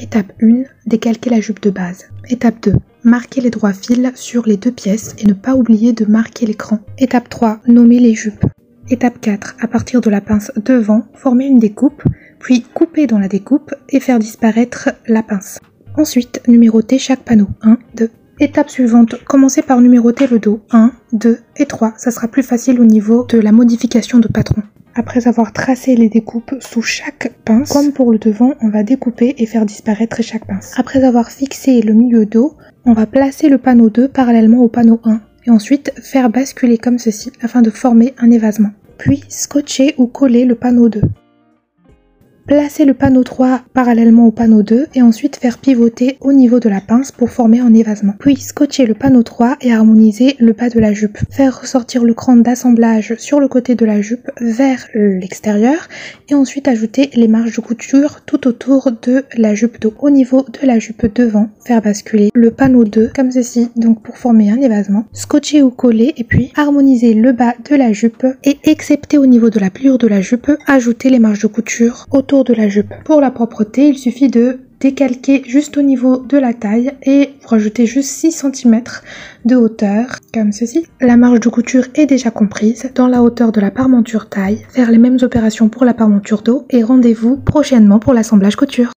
Étape 1, décalquer la jupe de base. Étape 2, marquer les droits fils sur les 2 pièces et ne pas oublier de marquer l'écran. Étape 3, nommer les jupes. Étape 4, à partir de la pince devant, former une découpe, puis couper dans la découpe et faire disparaître la pince. Ensuite, numéroter chaque panneau, 1, 2. Étape suivante, commencez par numéroter le dos, 1, 2 et 3, ça sera plus facile au niveau de la modification de patron. Après avoir tracé les découpes sous chaque pince, comme pour le devant, on va découper et faire disparaître chaque pince. Après avoir fixé le milieu dos, on va placer le panneau 2 parallèlement au panneau 1 et ensuite faire basculer comme ceci afin de former un évasement. Puis scotcher ou coller le panneau 2. Placer le panneau 3 parallèlement au panneau 2 et ensuite faire pivoter au niveau de la pince pour former un évasement. Puis scotcher le panneau 3 et harmoniser le bas de la jupe. Faire ressortir le cran d'assemblage sur le côté de la jupe vers l'extérieur et ensuite ajouter les marges de couture tout autour de la jupe dos. Au niveau de la jupe devant, faire basculer le panneau 2 comme ceci, donc pour former un évasement. Scotcher ou coller et puis harmoniser le bas de la jupe et excepté au niveau de la pliure de la jupe, ajouter les marges de couture autour de la jupe. Pour la propreté, il suffit de décalquer juste au niveau de la taille et vous rajoutez juste 6 cm de hauteur, comme ceci. La marge de couture est déjà comprise dans la hauteur de la parmenture taille. Faire les mêmes opérations pour la parmenture dos et rendez-vous prochainement pour l'assemblage couture.